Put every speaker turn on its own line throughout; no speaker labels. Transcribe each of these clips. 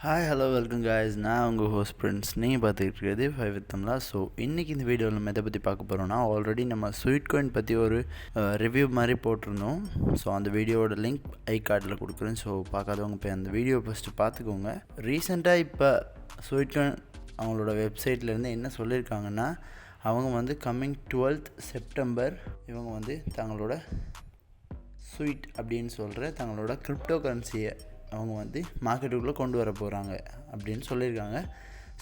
Hi hello welcome guys. நான் உங்கள் host Prince. நீங்கள் பார்த்துக்கிட்டு இருக்கிறது Fiverr Tamizha. ஸோ இன்றைக்கி இந்த வீடியோவில் நம்ம எதை பற்றி பார்க்க போகிறோம்னா, ஆல்ரெடி நம்ம SweatCoin பற்றி ஒரு ரிவ்யூ மாதிரி போட்டிருந்தோம். ஸோ அந்த வீடியோவோட லிங்க் ஐ கார்டில் கொடுக்குறேன். ஸோ பார்க்காதவங்க போய் அந்த வீடியோ ஃபஸ்ட்டு பார்த்துக்கோங்க. ரீசெண்டாக இப்போ SweatCoin அவங்களோட வெப்சைட்லேருந்து என்ன சொல்லியிருக்காங்கன்னா, அவங்க கம்மிங் 12th செப்டம்பர் இவங்க தங்களோட ஸ்வீட் அப்படின்னு சொல்கிற தங்களோட கிரிப்டோ கரன்சியை அவங்க மார்க்கெட்டுக்குள்ளே கொண்டு வர போகிறாங்க அப்படின்னு சொல்லியிருக்காங்க.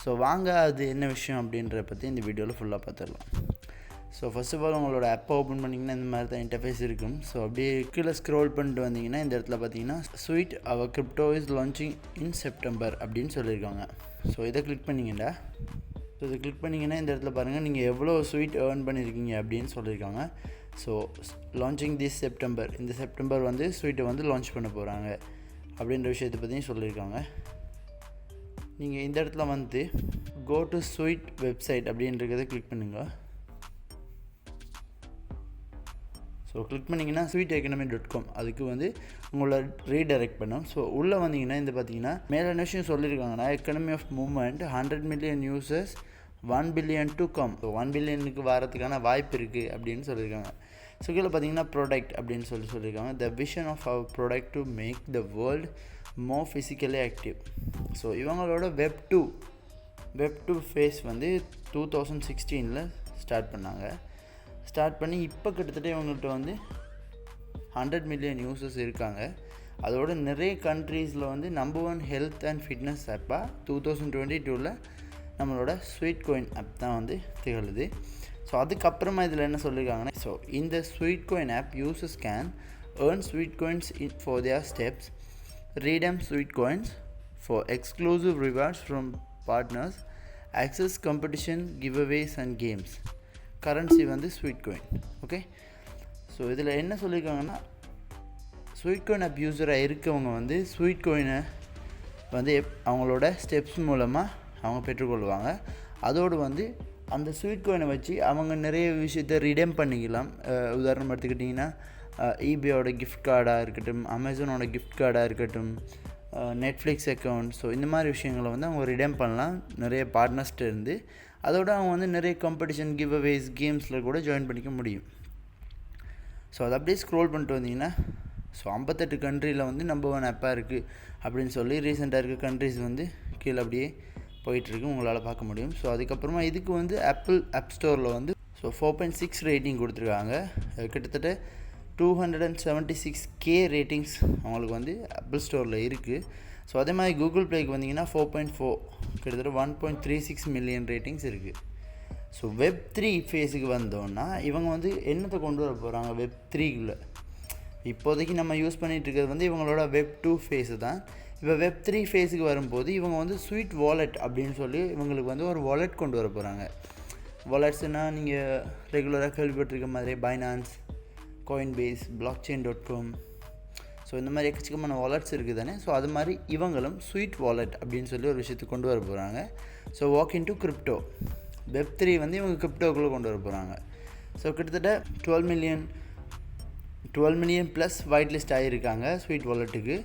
ஸோ வாங்க அது என்ன விஷயம் அப்படின்றத பற்றி இந்த வீடியோவில் ஃபுல்லாக பார்த்துடலாம். ஸோ ஃபர்ஸ்ட் ஆஃப் ஆல் உங்களோட ஆப்பை ஓப்பன் பண்ணிங்கன்னா இந்த மாதிரி தான் இன்டர்ஃபேஸ் இருக்கும். ஸோ அப்படியே கீழே ஸ்க்ரோல் பண்ணிட்டு வந்தீங்கன்னா இந்த இடத்துல பார்த்தீங்கன்னா sweet our crypto is launching in September அப்படின்னு சொல்லியிருக்காங்க. ஸோ இதை கிளிக் பண்ணிங்கடா. ஸோ இதை கிளிக் பண்ணிங்கன்னா இந்த இடத்துல பாருங்கள் நீங்கள் எவ்வளோ ஸ்வீட் ஏர்ன் பண்ணியிருக்கீங்க அப்படின்னு சொல்லியிருக்காங்க. ஸோ லான்ச்சிங் திஸ் செப்டம்பர், இந்த செப்டம்பர் ஸ்வீட்டை லான்ச் பண்ண போகிறாங்க அப்படின்ற விஷயத்தை பற்றியும் சொல்லியிருக்காங்க. நீங்கள் இந்த இடத்துல கோ டு ஸ்வீட் வெப்சைட் அப்படின்றத கிளிக் பண்ணுங்கள். ஸோ கிளிக் பண்ணிங்கன்னா sweeteconomy.com அதுக்கு உங்களை ரீடைரக்ட் பண்ணும். ஸோ உள்ளே வந்தீங்கன்னா இந்த பார்த்தீங்கன்னா மேலே விஷயம் சொல்லியிருக்காங்கன்னா, economy of movement 100 million users 1 billion to come. ஸோ 1 பில்லியனுக்கு வரதுக்கான வாய்ப்பு இருக்குது அப்படின்னு சொல்லியிருக்காங்க. ஸோ கீழே பார்த்தீங்கன்னா ப்ராடக்ட் அப்படின்னு சொல்லியிருக்காங்க. The vision of our product to make the world more physically active. So இவங்களோட வெப் டூ ஃபேஸ் 2016 ஸ்டார்ட் பண்ணாங்க. ஸ்டார்ட் பண்ணி இப்போ கிட்டத்தட்ட இவங்கள்ட்ட 100 மில்லியன் யூசர்ஸ் இருக்காங்க. அதோட நிறைய கண்ட்ரீஸில் நம்பர் 1 ஹெல்த் அண்ட் ஃபிட்னஸ் ஆப்பாக 2022 நம்மளோட SweatCoin ஆப் தான் திகழுது. ஸோ அதுக்கப்புறமா இதில் என்ன சொல்லியிருக்காங்கன்னா, ஸோ இந்த SweatCoin app users can earn SweatCoins for their steps, redeem SweatCoins for exclusive rewards from partners, access competition giveaways and games. Currency SweatCoin. Okay, so இதில் என்ன சொல்லியிருக்காங்கன்னா, SweatCoin ஆப் யூஸராக இருக்கவங்க SweatCoin-ஐ அவங்களோட ஸ்டெப்ஸ் மூலமாக அவங்க பெற்றுக்கொள்வாங்க. அதோடு அந்த SweatCoin-ஐ வச்சு அவங்க நிறைய விஷயத்தை ரிடீம் பண்ணிக்கலாம். உதாரணம் எடுத்துக்கிட்டிங்கன்னா, ஈபேயோட கிஃப்ட் கார்டாக இருக்கட்டும், அமேசானோட கிஃப்ட் கார்டாக இருக்கட்டும், நெட்ஃப்ளிக்ஸ் அக்கௌண்ட். ஸோ இந்த மாதிரி விஷயங்களை அவங்க ரிடீம் பண்ணலாம் நிறைய பார்ட்னர்ஸ்ட்டு இருந்து. அதோடு அவங்க நிறைய காம்படிஷன் கிவ்அவேஸ் கேம்ஸில் கூட ஜாயின் பண்ணிக்க முடியும். ஸோ அதை அப்படியே ஸ்க்ரோல் பண்ணிட்டு வந்தீங்கன்னா, ஸோ 58 கண்ட்ரியில் நம்பர் 1 ஆப்பாக இருக்குது அப்படின்னு சொல்லி ரீசெண்டாக இருக்க கண்ட்ரிஸ் கீழே அப்படியே போயிட்டுருக்கு, உங்களால் பார்க்க முடியும். ஸோ அதுக்கப்புறமா இதுக்கு ஆப்பிள் ஆப் ஸ்டோரில் ஸோ 4.6 ரேட்டிங் கொடுத்துருக்காங்க. கிட்டத்தட்ட 276K ரேட்டிங்ஸ் அவங்களுக்கு ஆப்பிள் ஸ்டோரில் இருக்குது. ஸோ அதே மாதிரி கூகுள் ப்ளேக்கு வந்தீங்கன்னா 4.4 கிட்டத்தட்ட 1.36 மில்லியன் ரேட்டிங்ஸ் இருக்குது. ஸோ வெப் 3 ஃபேஸுக்கு வந்தோன்னா இவங்க என்னத்தை கொண்டு வர போகிறாங்க வெப் 3குள்ளே. இப்போதைக்கு நம்ம யூஸ் பண்ணிகிட்டு இருக்கிறது இவங்களோட வெப் 2 ஃபேஸு தான். இப்போ வெப் 3 ஃபேஸுக்கு வரும்போது இவங்க ஸ்வீட் வாலெட் அப்படின்னு சொல்லி இவங்களுக்கு ஒரு வாலெட் கொண்டு வர போகிறாங்க. வாலெட்ஸ்னால் நீங்கள் ரெகுலராக கேள்விப்பட்டிருக்க மாதிரி பைனான்ஸ், கோயின்பேஸ், blockchain.com, ஸோ இந்த மாதிரி எக்கச்சக்கமான வாலெட்ஸ் இருக்குது தானே. ஸோ அது மாதிரி இவங்களும் ஸ்வீட் வாலெட் அப்படின்னு சொல்லி ஒரு விஷயத்தை கொண்டு வர போகிறாங்க. So walk in to crypto web 3 இவங்க கிரிப்டோக்குள்ளே கொண்டு வர போகிறாங்க. ஸோ கிட்டத்தட்ட 12 மில்லியன் ப்ளஸ் வைட் லிஸ்ட் ஆகியிருக்காங்க ஸ்வீட் வாலெட்டுக்கு.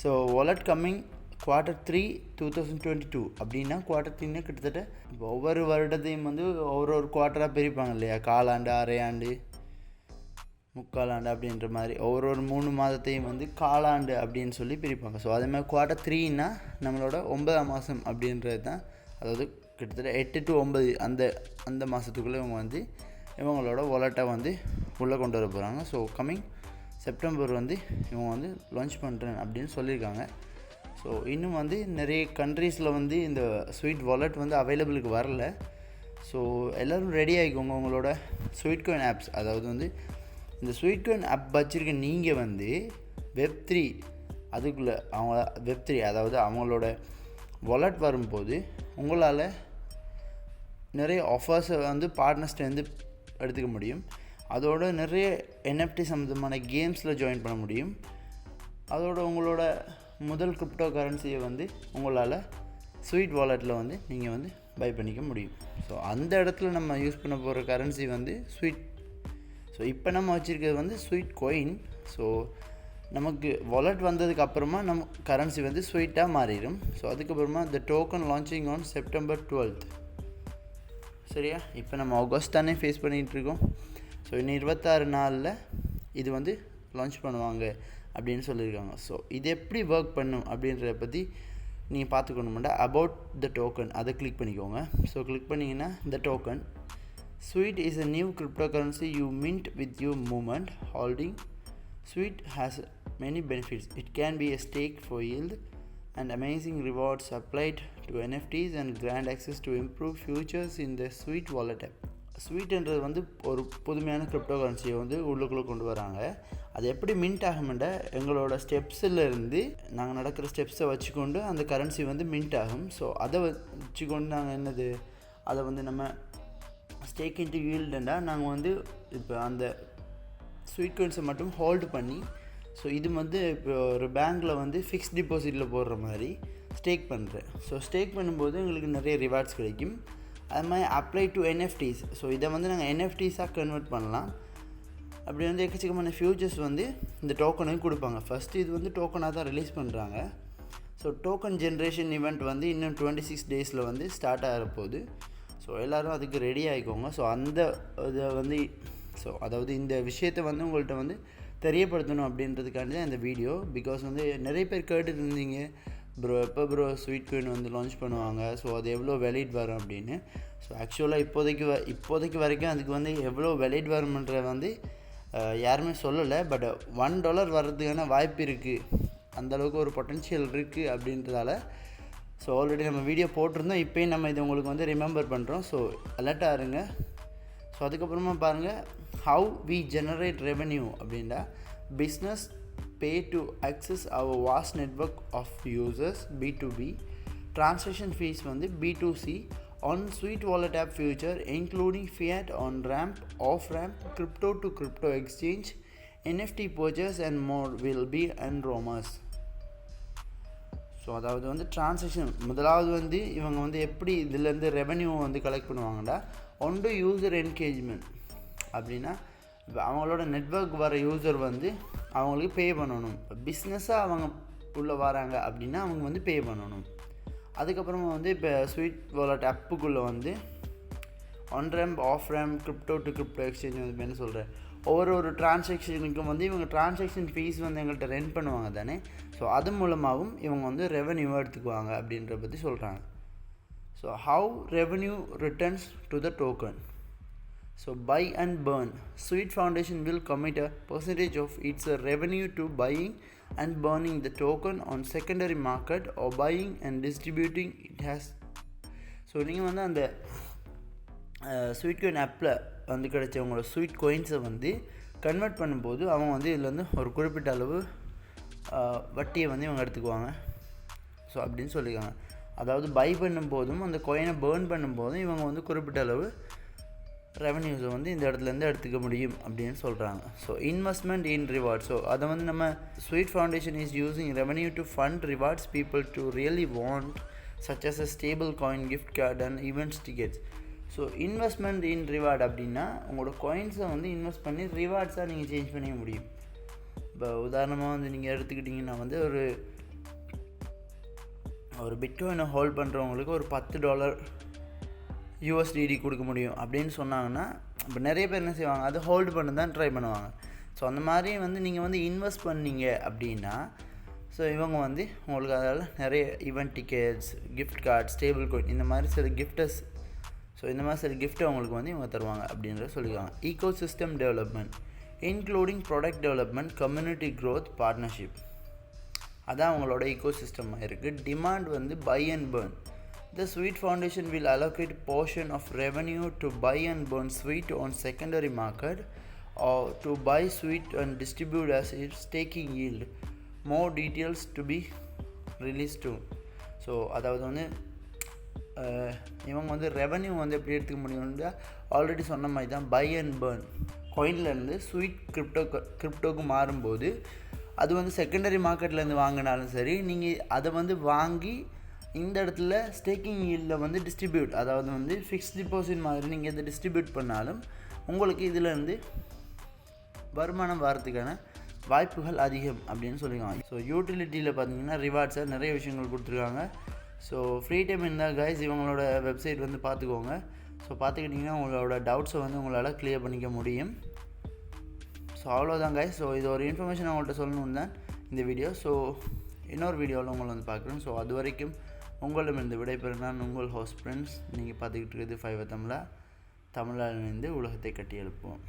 ஸோ வாலெட் கம்மிங் Q3 2022 அப்படின்னா Q3 கிட்டத்தட்ட இப்போ ஒவ்வொரு வருடத்தையும் ஒரு குவார்ட்டராக பிரிப்பாங்க இல்லையா, காலாண்டு, அரையாண்டு, முக்காலாண்டு அப்படின்ற மாதிரி ஒரு 3 மாதத்தையும் காலாண்டு அப்படின்னு சொல்லி பிரிப்பாங்க. ஸோ அதேமாதிரி Q3ன்னா நம்மளோட 9ஆம் மாதம் அப்படின்றது தான். அதாவது கிட்டத்தட்ட 8 to 9 அந்த மாதத்துக்குள்ளே இவங்க இவங்களோட வாலெட்டை உள்ளே கொண்டு வர போகிறாங்க. ஸோ கம்மிங் செப்டம்பர் இவங்க லான்ச் பண்ணுறேன் அப்படின்னு சொல்லியிருக்காங்க. ஸோ இன்னும் நிறைய கண்ட்ரீஸில் இந்த ஸ்வீட் வாலெட் அவைலபிளுக்கு வரல. ஸோ எல்லோரும் ரெடி ஆகிக்கோங்க உங்களோட SweatCoin ஆப்ஸ். அதாவது இந்த SweatCoin ஆப் வச்சுருக்க நீங்கள் வெப் 3 அதுக்குள்ளே அவங்க வெப் 3 அதாவது அவங்களோட வாலெட் வரும்போது உங்களால் நிறைய ஆஃபர்ஸை பார்ட்னர்ஸ்ட்டு எடுத்துக்க முடியும். அதோட நிறைய NFT சம்மந்தமான கேம்ஸில் ஜாயின் பண்ண முடியும். அதோட உங்களோட முதல் கிரிப்டோ கரன்சியை உங்களால் ஸ்வீட் வாலெட்டில் நீங்கள் பை பண்ணிக்க முடியும். ஸோ அந்த இடத்துல நம்ம யூஸ் பண்ண போகிற கரன்சி ஸ்வீட். ஸோ இப்போ நம்ம வச்சுருக்கிறது SweatCoin. ஸோ நமக்கு வாலெட் வந்ததுக்கு அப்புறமா நம்ம கரன்சி வந்து ஸ்வீட்டாக மாறிடும். ஸோ அதுக்கப்புறமா the token launching on September 12th. சரியா, இப்போ நம்ம ஆகஸ்ட் தானே ஃபேஸ் பண்ணிகிட்ருக்கோம். ஸோ இன்னும் 26 நாளில் இது வந்து லான்ச் பண்ணுவாங்க அப்படின்னு சொல்லியிருக்காங்க. ஸோ இது எப்படி ஒர்க் பண்ணும் அப்படின்றத பற்றி நீங்கள் பார்த்துக்கணுமெண்டா அபவுட் த டோக்கன் அதை கிளிக் பண்ணிக்கோங்க. ஸோ கிளிக் பண்ணிங்கன்னா த token Sweet is a new cryptocurrency you mint with your movement holding. Sweet has many benefits. It can be a stake for yield and amazing rewards applied to NFTs and grant access to improved features in the Sweet wallet app. ஸ்வீட்ன்றது வந்து ஒரு புதுமையான crypto கரன்சியை வந்து உள்ளுக்குள்ளே கொண்டு வராங்க. அது எப்படி mint ஆகும்ன்ற எங்களோட ஸ்டெப்ஸிலேருந்து நாங்கள் நடக்கிற ஸ்டெப்ஸை வச்சுக்கொண்டு அந்த கரன்சி வந்து மின்ட் ஆகும். ஸோ அதை வச்சுக்கொண்டு நாங்கள் என்னது அதை வந்து நம்ம ஸ்டேக் இன்ட்டு ஈல்டுண்டா நாங்கள் வந்து இப்போ அந்த ஸ்வீட் காயின்ஸை மட்டும் ஹோல்டு பண்ணி ஸோ இது வந்து இப்போ ஒரு பேங்க்கில் வந்து ஃபிக்ஸ்ட் டிபாசிட்டில் போடுற மாதிரி ஸ்டேக் பண்ணுறேன். ஸோ ஸ்டேக் பண்ணும்போது எங்களுக்கு நிறைய ரிவார்ட்ஸ் கிடைக்கும். அது மாதிரி அப்ளை டு என்எஃப்டிஸ். ஸோ இதை வந்து நாங்கள் என்எஃப்டிஸாக கன்வெர்ட் பண்ணலாம். அப்படி வந்து எக்கச்சக்கமான ஃபியூச்சர்ஸ் வந்து இந்த டோக்கனுக்கு கொடுப்பாங்க. ஃபஸ்ட்டு இது வந்து டோக்கனாக தான் ரிலீஸ் பண்ணுறாங்க. ஸோ டோக்கன் ஜென்ரேஷன் ஈவெண்ட் வந்து இன்னும் 26 டேஸில் வந்து ஸ்டார்ட் ஆகிற போகுது. ஸோ எல்லோரும் அதுக்கு ரெடி ஆகிக்கோங்க. ஸோ அந்த இதை வந்து அதாவது இந்த விஷயத்தை வந்து உங்கள்கிட்ட வந்து தெரியப்படுத்தணும் அப்படின்றதுக்காண்டி தான் இந்த வீடியோ. பிகாஸ் வந்து நிறைய பேர் கேட்டுட்டு இருந்தீங்க, ப்ரோ எப்போ ப்ரோ ஸ்வீட் காயின் வந்து லான்ச் பண்ணுவாங்க, ஸோ அது எவ்வளோ வெலிட் வரும் அப்படின்னு. ஸோ ஆக்சுவலாக இப்போதைக்கு வரைக்கும் அதுக்கு வந்து எவ்வளோ வெலிட் வரும்ன்ற வந்து யாருமே சொல்லலை. பட் $1 வர்றதுக்கான வாய்ப்பு இருக்குது, அந்தளவுக்கு ஒரு பொட்டென்ஷியல் இருக்குது அப்படின்றதால ஸோ ஆல்ரெடி நம்ம வீடியோ போட்டிருந்தோம். இப்போயும் நம்ம இதை உங்களுக்கு வந்து ரிமெம்பர் பண்ணுறோம். ஸோ அலர்ட்டாக இருங்க. ஸோ அதுக்கப்புறமா பாருங்கள், ஹவு வி ஜெனரேட் ரெவென்யூ அப்படின்னா business pay to access our vast network of users B2B. Transaction fees வந்து B2C on Sweet Wallet app feature including fiat on ramp, off ramp, crypto to crypto exchange, NFT purchase and more will be enormous. So அதாவது வந்து transaction முதலாவது வந்து இவங்க வந்து எப்படி இதுலேருந்து revenue வந்து கலெக்ட் பண்ணுவாங்கடா, ஒன்று யூசர் என்கேஜ்மெண்ட் அப்படின்னா இப்போ அவங்களோட நெட்வொர்க் வர யூசர் வந்து அவங்களுக்கு பே பண்ணணும். இப்போ பிஸ்னஸாக அவங்க உள்ளே வராங்க அப்படின்னா அவங்க வந்து பே பண்ணணும். அதுக்கப்புறமா வந்து இப்போ ஸ்வீட் வாலெட் ஆப்புக்குள்ளே வந்து on ramp, off ramp, crypto to crypto exchange வந்து என்ன சொல்கிறேன், ஒவ்வொரு டிரான்சாக்ஷனுக்கும் வந்து இவங்க டிரான்சாக்ஷன் ஃபீஸ் வந்து எங்கள்கிட்ட ரெண்ட் பண்ணுவாங்க தானே. ஸோ அது மூலமாகவும் இவங்க வந்து ரெவென்யூவை எடுத்துக்குவாங்க அப்படின்ற பற்றி சொல்கிறாங்க. So how revenue returns to the token. So buy and burn. Sweet Foundation will commit a percentage of its revenue to buying and burning the token on secondary market or buying and distributing it has. So நீங்கள் வந்து அந்த sweet coin ஆப்பில் வந்து கிடைச்சவங்களோட sweet காயின்ஸை வந்து convert பண்ணும்போது அவங்க வந்து இதில் வந்து ஒரு குறிப்பிட்ட அளவு வட்டியை வந்து இவங்க எடுத்துக்குவாங்க. ஸோ அப்படின்னு சொல்லியிருக்காங்க. அதாவது பை பண்ணும்போதும் அந்த காயினை பேர்ன் பண்ணும்போதும் இவங்க வந்து குறிப்பிட்ட அளவு ரெவன்யூஸை வந்து இந்த இடத்துலேருந்து எடுத்துக்க முடியும் அப்படின்னு சொல்கிறாங்க. So investment in reward. So அதை வந்து நம்ம sweet foundation is using revenue to fund rewards people to really want such as a stable coin, gift card and events tickets. So investment in reward அப்படின்னா உங்களோட காயின்ஸை வந்து invest பண்ணி ரிவார்ட்ஸாக நீங்கள் change பண்ணிக்க முடியும். இப்போ உதாரணமாக வந்து நீங்கள் எடுத்துக்கிட்டிங்கன்னா வந்து ஒரு பிட்காயினை ஹோல்ட் பண்ணுறவங்களுக்கு ஒரு $10 USDT கொடுக்க முடியும் அப்படின்னு சொன்னாங்கன்னா இப்போ நிறைய பேர் என்ன செய்வாங்க, அதை ஹோல்டு பண்ண தான் ட்ரை பண்ணுவாங்க. ஸோ அந்த மாதிரி வந்து நீங்கள் வந்து இன்வெஸ்ட் பண்ணீங்க அப்படின்னா ஸோ இவங்க வந்து உங்களுக்கு அதால் நிறைய event tickets, gift card, stable coin, இந்த மாதிரி சில கிஃப்டஸ், ஸோ இந்த மாதிரி சில கிஃப்ட்டை அவங்களுக்கு வந்து இவங்க தருவாங்க அப்படின்றத சொல்லியிருக்காங்க. Eco system development including product development, community growth, partnership, அதான் அவங்களோட ஈகோ சிஸ்டமாக இருக்குது. டிமாண்ட் வந்து buy and burn. The Sweet Foundation will allocate portion of revenue to buy and burn sweet on secondary market or to buy sweet and distribute as its staking yield. More details to be released soon. So அதாவது வந்து இவங்க வந்து revenue வந்து எப்படி எடுத்துக்க முடியும்னா already சொன்ன மாதிரி தான் பை அண்ட் பர்ன். காயின்லேருந்து ஸ்வீட் கிரிப்டோக்கு மாறும்போது அது வந்து செகண்டரி மார்க்கெட்லேருந்து வாங்கினாலும் சரி, நீங்கள் அதை வந்து வாங்கி இந்த இடத்துல ஸ்டேக்கிங் ஈல்டில் வந்து டிஸ்ட்ரிபியூட், அதாவது வந்து ஃபிக்ஸ்ட் டிபாசிட் மாதிரி நீங்கள் இதை டிஸ்ட்ரிபியூட் பண்ணாலும் உங்களுக்கு இதிலேருந்து வருமானம் வரதுக்கான வாய்ப்புகள் அதிகம் அப்படின்னு சொல்லியிருக்காங்க. ஸோ யூட்டிலிட்டியில் பார்த்தீங்கன்னா ரிவார்ட்ஸை நிறைய விஷயங்கள் கொடுத்துருக்காங்க. ஸோ ஃப்ரீ டைம் இருந்தால் கைஸ் இவங்களோட வெப்சைட் வந்து பார்த்துக்கோங்க. ஸோ பார்த்துக்கிட்டிங்கன்னா உங்களோட டவுட்ஸை வந்து உங்களால் கிளியர் பண்ணிக்க முடியும். ஸோ அவ்வளோதான் கைஸ். ஸோ இது ஒரு இன்ஃபர்மேஷன் அவங்கள்ட்ட சொல்லணும்னு தான் இந்த வீடியோ. ஸோ இன்னொரு வீடியோவில் உங்களை வந்து பார்க்குறேன். ஸோ அது வரைக்கும் உங்களிடமிருந்து விடைபெறும் நான் உங்கள் ஹோஸ்ட் ஃப்ரெண்ட்ஸ். நீங்கள் பார்த்துக்கிட்டு இருக்கிறது ஃபைவர் தமிழா. தமிழால் இணைந்து உலகத்தை கட்டி எழுப்புவோம்.